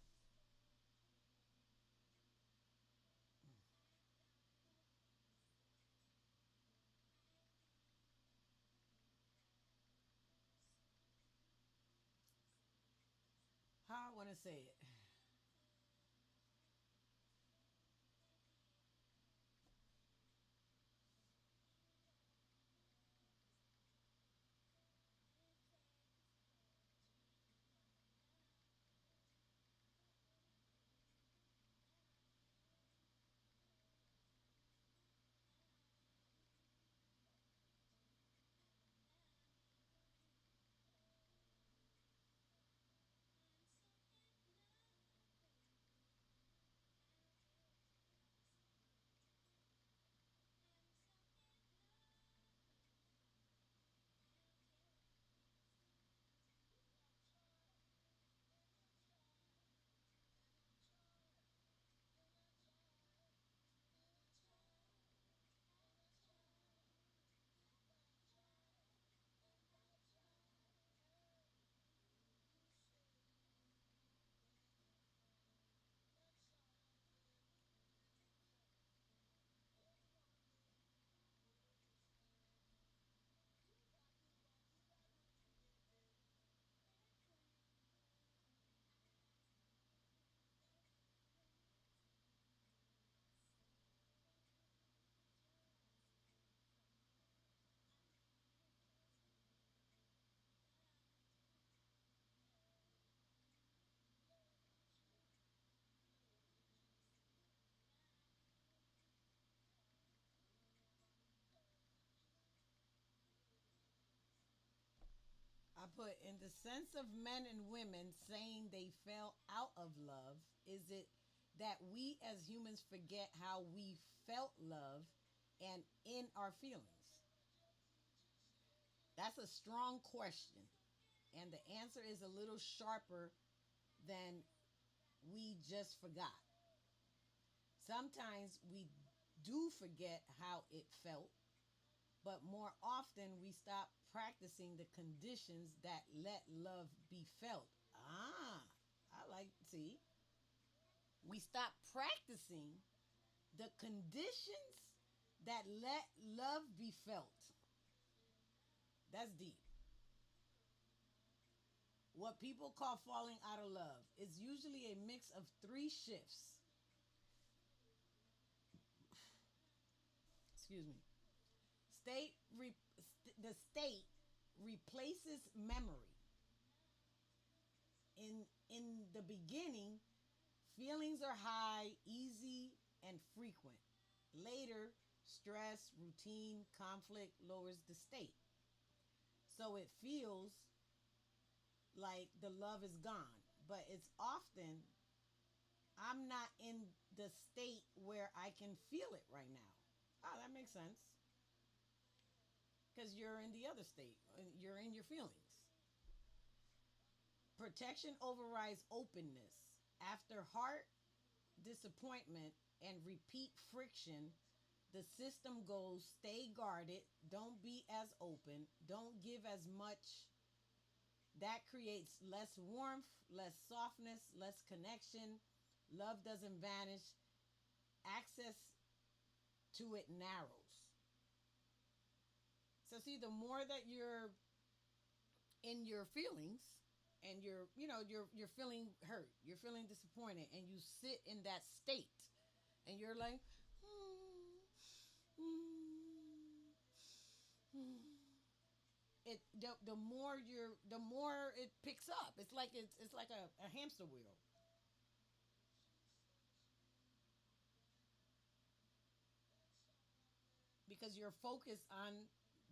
How I want to say it. I put in the sense of men and women saying they fell out of love. Is it that we as humans forget how we felt love and in our feelings? That's a strong question. And the answer is a little sharper than we just forgot. Sometimes we do forget how it felt, but more often we stop practicing the conditions that let love be felt. Ah, I like, see, we stop practicing the conditions that let love be felt. That's deep. What people call falling out of love is usually a mix of three shifts. Excuse me. State re, the state replaces memory. In the beginning, feelings are high, easy, and frequent. Later, stress, routine, conflict lowers the state. So it feels like the love is gone, but it's often I'm not in the state where I can feel it right now. Oh, that makes sense. Because you're in the other state, you're in your feelings. Protection overrides openness. After heart disappointment and repeat friction, the system goes stay guarded, don't be as open, don't give as much. That creates less warmth, less softness, less connection. Love doesn't vanish, access to it narrows. So see, the more that you're in your feelings and you're feeling hurt, you're feeling disappointed, and you sit in that state and you're like, the more it picks up. It's like a hamster wheel. Because you're focused on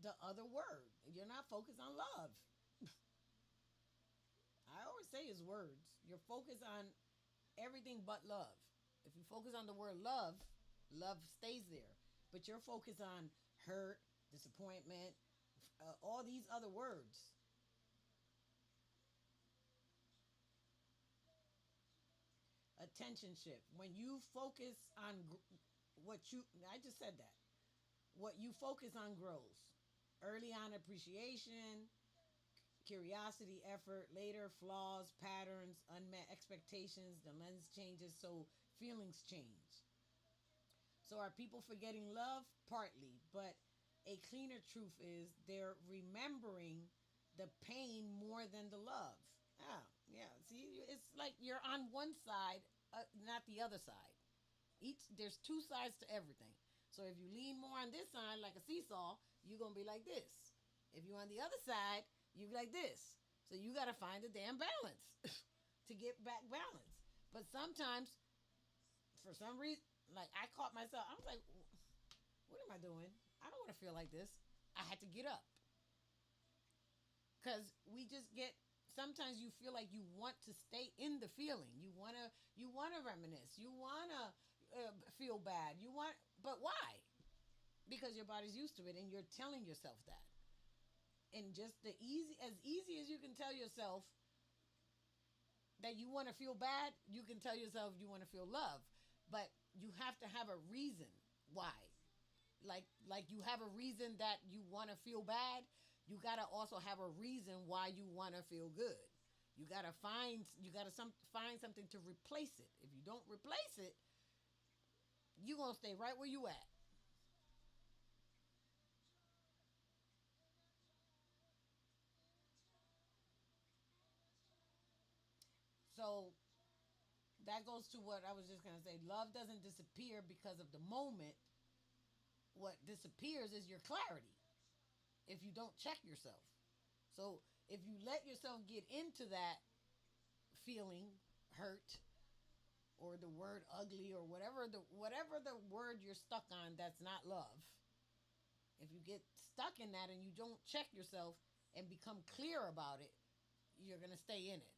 the other word. You're not focused on love. I always say is words. You're focused on everything but love. If you focus on the word love, love stays there. But you're focused on hurt, disappointment, all these other words. Attention shift. When you focus on I just said that. What you focus on grows. Early on appreciation, curiosity, effort, later flaws, patterns, unmet expectations, the lens changes, so feelings change. So are people forgetting love? Partly, but a cleaner truth is they're remembering the pain more than the love. Ah, yeah. See, it's like you're on one side, not the other side. There's two sides to everything. So if you lean more on this side, like a seesaw, you're gonna be like this. If you're on the other side, you be like this. So you gotta find the damn balance to get back balance. But sometimes, for some reason, like I caught myself, I was like, what am I doing? I don't want to feel like this. I had to get up because we just get. Sometimes you feel like you want to stay in the feeling. You wanna reminisce. You wanna feel bad. But why? Because your body's used to it, and you're telling yourself that. And just easy as you can tell yourself that you want to feel bad, you can tell yourself you want to feel love, but you have to have a reason why. Like you have a reason that you want to feel bad, you got to also have a reason why you want to feel good. You got to find something to replace it. If you don't replace it, you're going to stay right where you at. So that goes to what I was just going to say. Love doesn't disappear because of the moment. What disappears is your clarity if you don't check yourself. So if you let yourself get into that feeling, hurt, or the word ugly, or whatever the word you're stuck on that's not love, if you get stuck in that and you don't check yourself and become clear about it, you're gonna stay in it.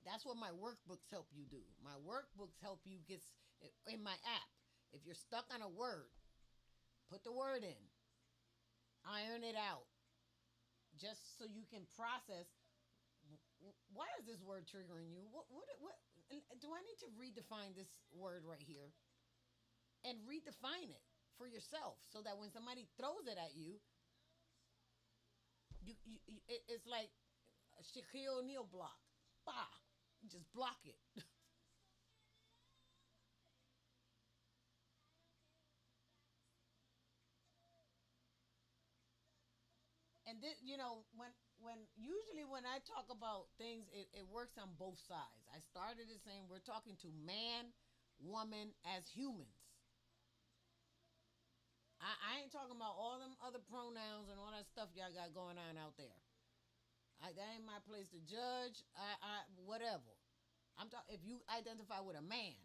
That's what my workbooks help you do. My workbooks help you get in my app. If you're stuck on a word, put the word in, iron it out, just so you can process. Why is this word triggering you? What do I need to redefine this word right here and redefine it for yourself so that when somebody throws it at you, it's like a Shaquille O'Neal block. Bah, just block it. And this, when usually when I talk about things, it works on both sides. I started it saying we're talking to man, woman as humans. I ain't talking about all them other pronouns and all that stuff y'all got going on out there. That ain't my place to judge. I whatever. I'm talking if you identify with a man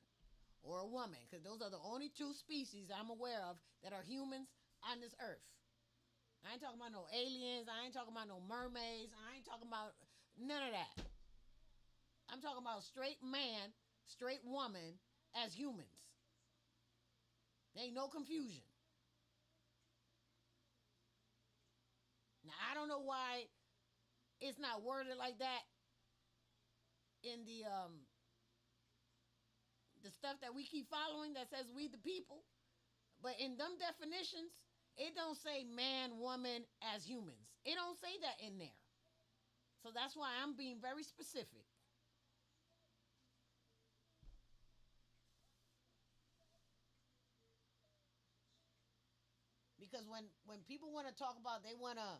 or a woman, because those are the only two species I'm aware of that are humans on this earth. I ain't talking about no aliens. I ain't talking about no mermaids. I ain't talking about none of that. I'm talking about straight man, straight woman as humans. There ain't no confusion. Now I don't know why it's not worded like that in the stuff that we keep following that says we the people, but in them definitions, it don't say man, woman as humans. It don't say that in there. So that's why I'm being very specific. Because when people want to talk about, they want to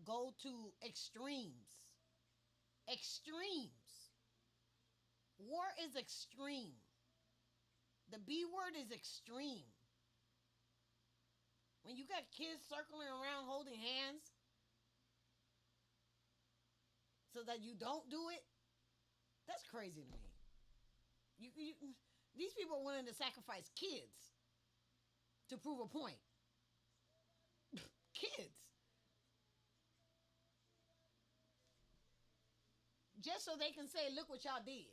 go to extremes. Extremes. War is extreme. The B word is extreme. When you got kids circling around holding hands so that you don't do it, that's crazy to me. These people are willing to sacrifice kids to prove a point. Kids. Just so they can say, look what y'all did.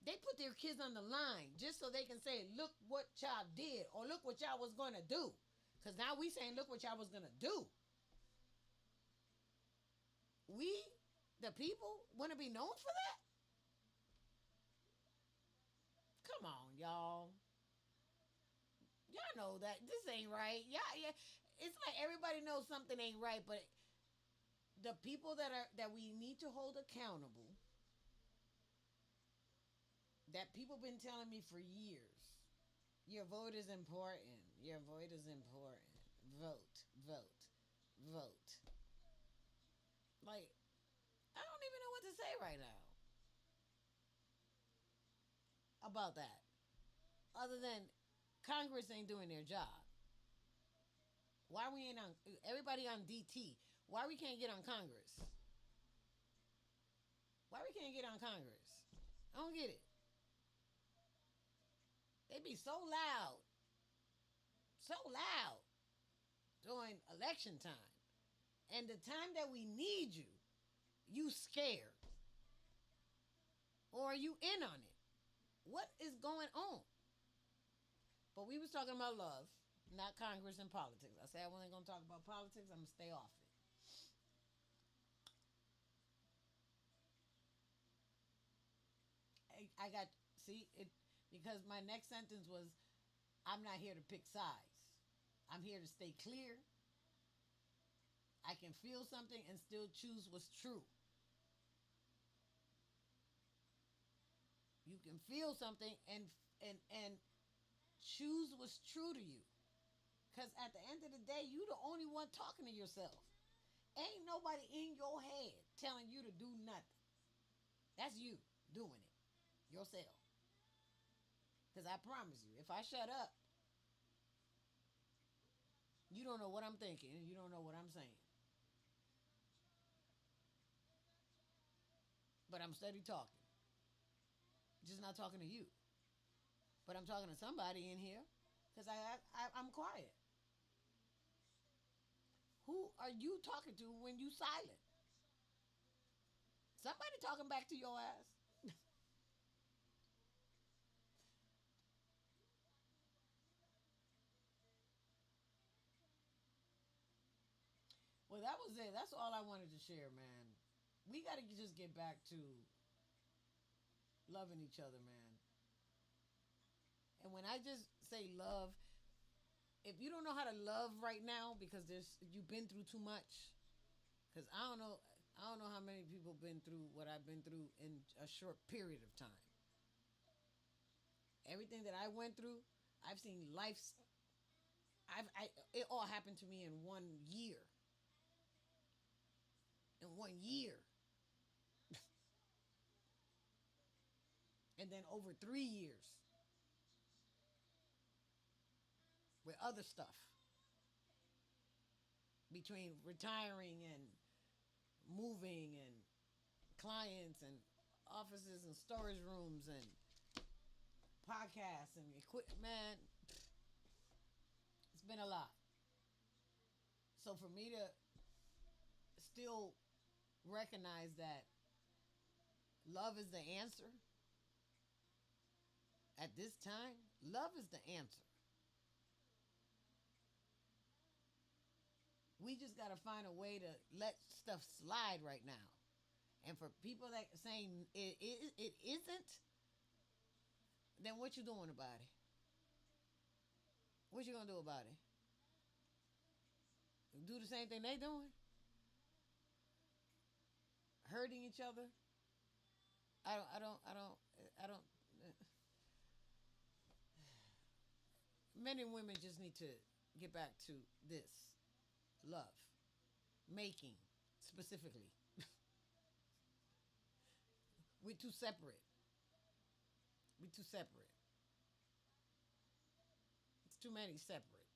They put their kids on the line just so they can say, look what y'all did, or look what y'all was going to do. Because now we saying, look what y'all was going to do. We, the people, want to be known for that? Come on, y'all. Y'all know that this ain't right. Yeah. It's like everybody knows something ain't right, but the people that we need to hold accountable, that people been telling me for years, your vote is important. Your vote is important. Vote, vote, vote. Like, I don't even know what to say right now about that. Other than Congress ain't doing their job. Why we ain't on everybody on DT? Why we can't get on Congress? Why we can't get on Congress? I don't get it. They be so loud during election time. And the time that we need you, you scared. Or are you in on it? What is going on? But we was talking about love, not Congress and politics. I said I wasn't going to talk about politics. I'm going to stay off it. I got, see, it because my next sentence was, I'm not here to pick sides. I'm here to stay clear. I can feel something and still choose what's true. You can feel something and choose what's true to you. Because at the end of the day, you the only one talking to yourself. Ain't nobody in your head telling you to do nothing. That's you doing it yourself. Because I promise you, if I shut up, you don't know what I'm thinking and you don't know what I'm saying. But I'm steady talking. Just not talking to you. But I'm talking to somebody in here because I'm quiet. Who are you talking to when you silent? Somebody talking back to your ass. Well, that was it. That's all I wanted to share, man. We got to just get back to loving each other, man. And when I just say love, if you don't know how to love right now because there's you've been through too much, because I don't know how many people been through what I've been through in a short period of time. Everything that I went through, I've seen life's. It all happened to me in 1 year. In 1 year, and then over 3 years with other stuff between retiring and moving and clients and offices and storage rooms and podcasts and equipment. Man, it's been a lot. So for me to still recognize that love is the answer at this time, love is the answer. We just got to find a way to let stuff slide right now. And for people that saying it isn't, then what you doing about it? What you gonna do about it? Do the same thing they doing? Hurting each other? I don't. I don't. I don't. I don't. Men and women just need to get back to this love, making specifically. We're too separate. We're too separate. It's too many separate.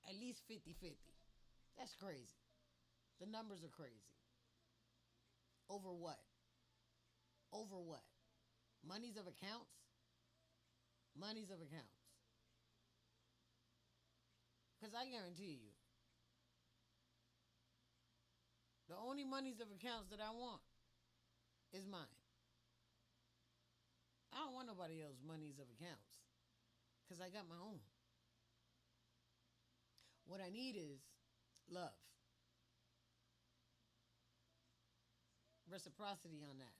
At least 50-50. That's crazy. The numbers are crazy. Over what? Over what? Monies of accounts? Monies of accounts. Because I guarantee you, the only monies of accounts that I want is mine. I don't want nobody else's monies of accounts because I got my own. What I need is love, reciprocity on that.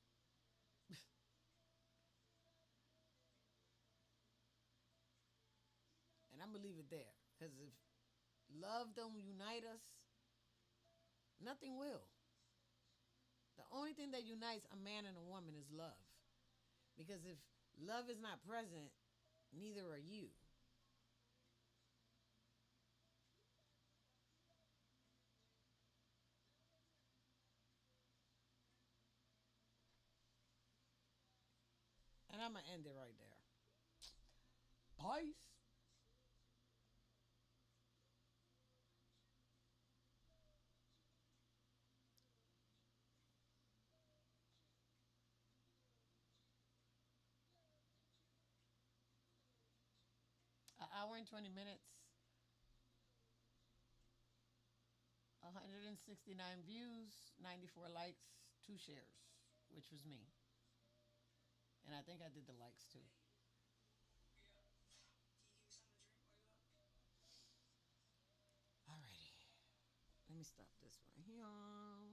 And I'm going to leave it there because if love don't unite us, nothing will. The only thing that unites a man and a woman is love. Because if love is not present, neither are you. And I'm going to end it right there. Peace. An hour and 20 minutes, 169 views, 94 likes, 2 shares, which was me. And I think I did the likes too. Alrighty. Let me stop this one here.